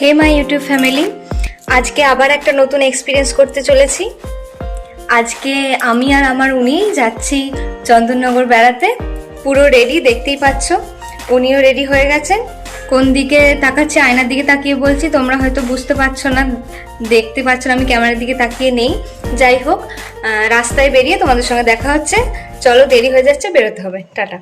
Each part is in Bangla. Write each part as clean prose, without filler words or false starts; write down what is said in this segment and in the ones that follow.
হে মাই ইউটিউব ফ্যামিলি, আজকে আবার একটা নতুন এক্সপিরিয়েন্স করতে চলেছি। আজকে আমি আর আমার উনি যাচ্ছি চন্দননগর বেড়াতে। পুরো রেডি, দেখতেই পাচ্ছ। উনিও রেডি হয়ে গেছেন। কোন দিকে তাকাচ্ছে, আয়নার দিকে তাকিয়ে বলছি, তোমরা হয়তো বুঝতে পারছো না, দেখতে পাচ্ছ না, আমি ক্যামেরার দিকে তাকিয়ে নেই। যাই হোক, রাস্তায় বেরিয়ে তোমাদের সঙ্গে দেখা হচ্ছে। চলো, দেরি হয়ে যাচ্ছে, বেরোতে হবে। টাটা।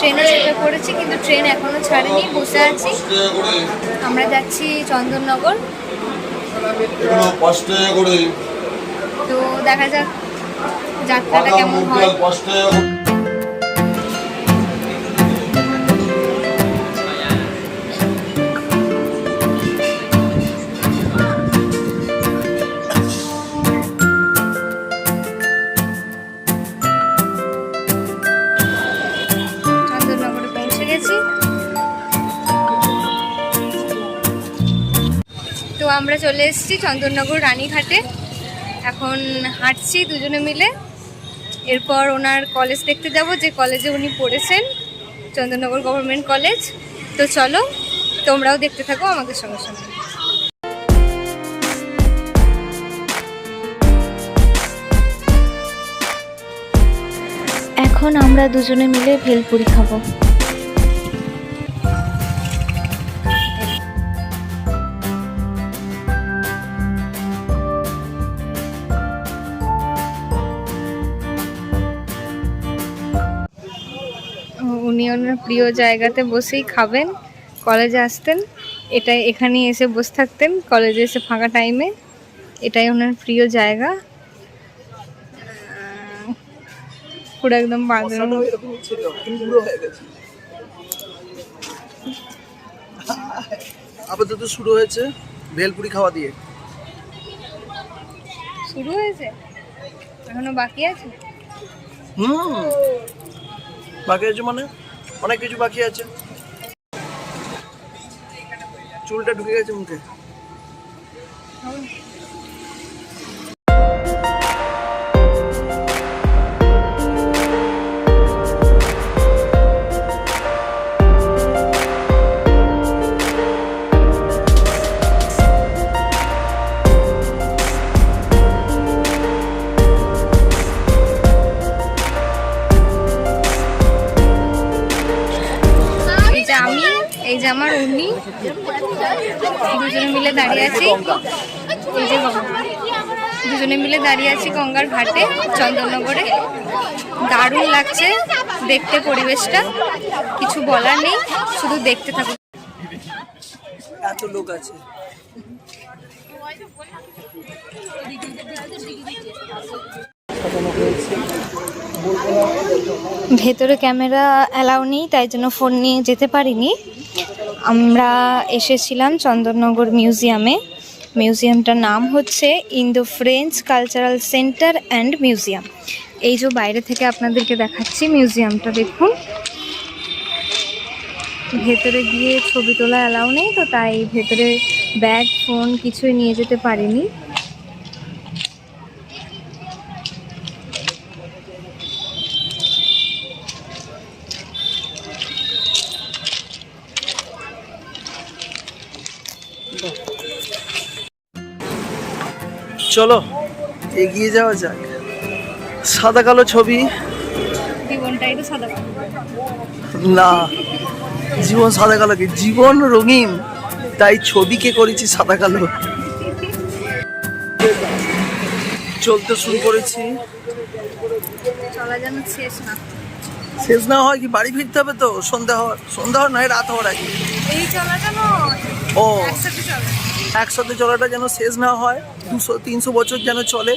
ট্রেনে চেপে পড়েছি, কিন্তু ট্রেন এখনো ছাড়েনি, বসে আছি। আমরা যাচ্ছি চন্দননগর। তো দেখা যাক যাত্রাটা কেমন হয়। তো আমরা চলে এসেছি চন্দননগর রানীঘাটে। এখন হাঁটছি দুজনে মিলে। এরপর ওনার কলেজ দেখতে যাব, যে কলেজে উনি পড়েছেন, চন্দননগর গভর্নমেন্ট কলেজ। তো চলো, তোমরাও দেখতে থাকো আমাদের সঙ্গে সঙ্গে। এখন আমরা দুজনে মিলে ভেলপুরি খাবো। উনি ওনার প্রিয় জায়গাতে বসেই খাবেন। কলেজে আসতেন, এখানেই এসে বসে থাকতেন কলেজে এসে ফাঁকা টাইমে। এটাই ওনার প্রিয় জায়গা। পুরো একদম বাঁধানো। আপাতত শুরু হয়েছে ভেলপুরি খাওয়া দিয়ে। শুরু হয়েছে, এখনো বাকি আছে। বাকি আছে মানে অনেক কিছু বাকি আছে। চুলটা ঢুকে গেছে মুখে। এই যে আমার উনি, দুজনে মিলে দাঁড়িয়ে আছি। এই যে দুজনে মিলে দাঁড়িয়ে আছি গঙ্গার ঘাটে চন্দননগরে। দারুণ লাগছে দেখতে পরিবেশটা, কিছু বলার নেই, শুধু দেখতে থাকো। এত লোক আছে। ভেতরে ক্যামেরা অ্যালাউ নেই, তাই জন্য ফোন নিয়ে যেতে পারিনি। আমরা এসেছিলাম চন্দননগর মিউজিয়ামে। মিউজিয়ামটার নাম হচ্ছে Indo French cultural centre and museum. এই যে বাইরে থেকে আপনাদেরকে দেখাচ্ছি মিউজিয়ামটা, দেখুন। ভেতরে গিয়ে ছবি তোলা অ্যালাউ নেই, তো তাই ভেতরে ব্যাগ ফোন কিছুই নিয়ে যেতে পারিনি। চলো এগিয়ে যাওয়া যাক। সাদা কালো ছবি, জীবনটাই তো সাদা কালো। না, জীবন সাদা কালো কি, জীবন রঙিন, তাই ছবিকে করেছি সাদা কালো। চলতে শুরু করেছি। চলা যেন শেষ না। শেষ না হয় কি, বাড়ি ফিরতে হবে তো। সন্ধ্যা হওয়ার নয়, রাত হওয়ার আগে। এই চলাটা না, ও একসাথে চলে। একসাথে চলাটা যেন শেষ না হয়, 200-300 বছর যেন চলে।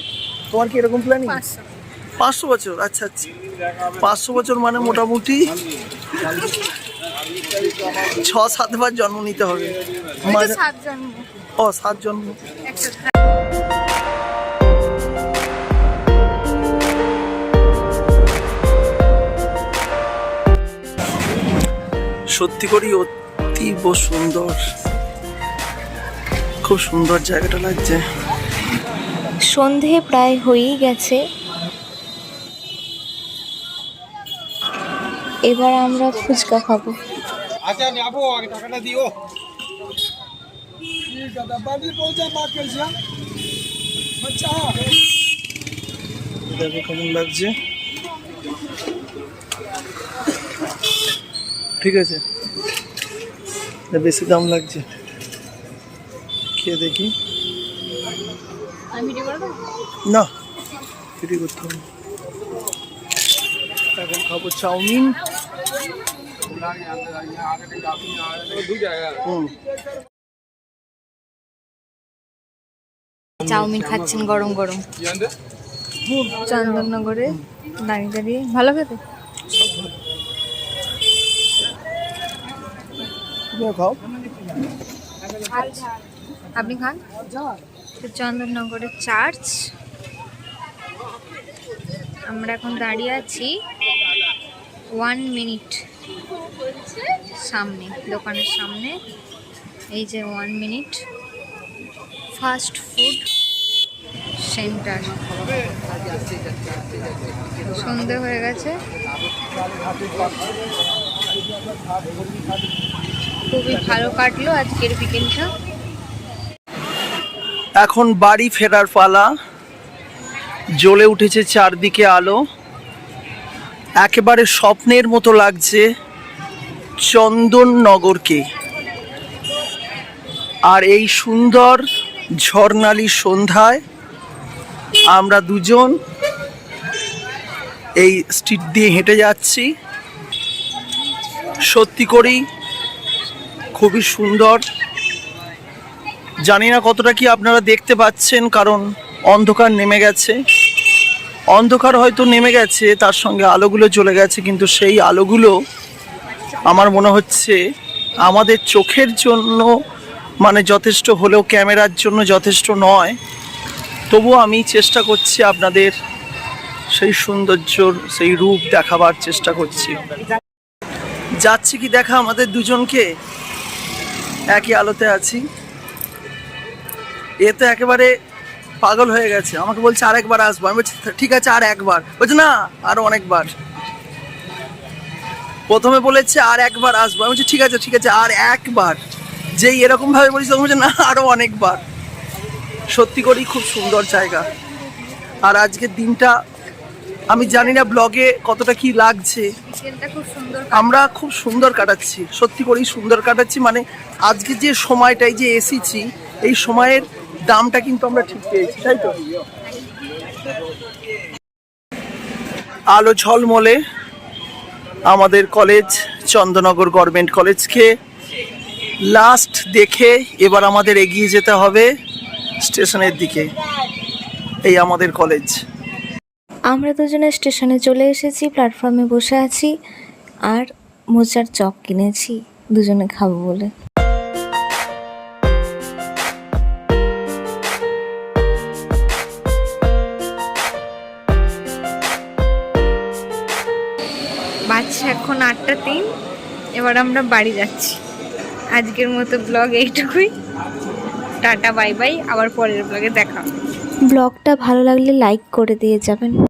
তোমার কি এরকম প্ল্যানিং? 500 বছর? আচ্ছা আচ্ছা, 500 বছর মানে মোটামুটি 6-7 বার জন্ম নিতে হবে। ও 7 জন্ম। সত্যি করেই অতীব সুন্দর, খুব সুন্দর জায়গাটা লাগছে। সন্ধে প্রায় হয়েই গেছে, এবার আমরা ফুচকা খাবো। আচ্ছা যাবো, আগে টাকাটা দিও। দেখো কেমন লাগছে। ঠিক আছে, বেশি দাম লাগছে, খেয়ে দেখি। না ভিডিও করতে হবে। এখন খাবো চাউমিন। চাউমিন খাচ্ছেন গরম গরম চন্দননগরে দাঁড়িয়ে দাঁড়িয়ে। ভালো খেতে? খাও, আপনি খান। চন্দননগরের চার্চ, আমরা এখন দাঁড়িয়ে আছি 1 মিনিট সামনে, দোকানের সামনে। এই যে 1 মিনিট ফাস্ট ফুড সেন্টার। সন্ধে হয়ে গেছে, খুবই ভালো কাটলো আজকের বিকেলটা। এখন বাড়ি ফেরার পালা। জ্বলে উঠেছে চারদিকে আলো, একেবারে স্বপ্নের মতো লাগছে চন্দননগরকে। আর এই সুন্দর ঝর্ণালী সন্ধ্যায় আমরা দুজন এই স্ট্রিট দিয়ে হেঁটে যাচ্ছি। সত্যি করেই খুবই সুন্দর। জানি না কতটা কি আপনারা দেখতে পাচ্ছেন, কারণ অন্ধকার নেমে গেছে। অন্ধকার হয়তো নেমে গেছে, তার সঙ্গে আলোগুলো চলে গেছে, কিন্তু সেই আলোগুলো আমার মনে হচ্ছে আমাদের চোখের জন্য মানে যথেষ্ট হলেও ক্যামেরার জন্য যথেষ্ট নয়। তবুও আমি চেষ্টা করছি আপনাদের সেই সৌন্দর্যর সেই রূপ দেখাবার চেষ্টা করছি। যাচ্ছি কি দেখা আমাদের দুজনকে, একই আলোতে আছি। এ তো একেবারে পাগল হয়ে গেছে, আমাকে বলছে আরেকবার আসবো। আমি বলছি ঠিক আছে আর একবার, বলছে না আরো অনেকবার। প্রথমে বলেছে আর একবার আসবো, আমি বলছি ঠিক আছে ঠিক আছে আর একবার। যেই এরকম ভাবে বলছি তখন বলছে না আরো অনেকবার। সত্যি করেই খুব সুন্দর জায়গা। আর আজকের দিনটা আমি জানি না ব্লগে কতটা কি লাগছে, আমরা খুব সুন্দর কাটাচ্ছি, সত্যি করেই সুন্দর কাটাচ্ছি। মানে আজকে যে সময়টাই যে এসেছি, এই সময়ের দামটা কিন্তু আমরা ঠিক পেয়েছি, তাই তো? আলো ঝলমলে আমাদের কলেজ, চন্দননগর গভর্নমেন্ট কলেজকে লাস্ট দেখে এবার আমাদের এগিয়ে যেতে হবে স্টেশনের দিকে। এই আমাদের কলেজ। আমরা দুজনে স্টেশনে চলে এসেছি, প্ল্যাটফর্মে বসে আছি আর মোচার চপ কিনেছি দুজনে খাবো বলে। বাচ্চা এখন 8:03, এবার আমরা বাড়ি যাচ্ছি। আজকের মতো ব্লগ এইটুকুই, টাটা বাই বাই, আবার পরের ব্লগে দেখা। ব্লগটা ভালো লাগলে লাইক করে দিয়ে যাবেন।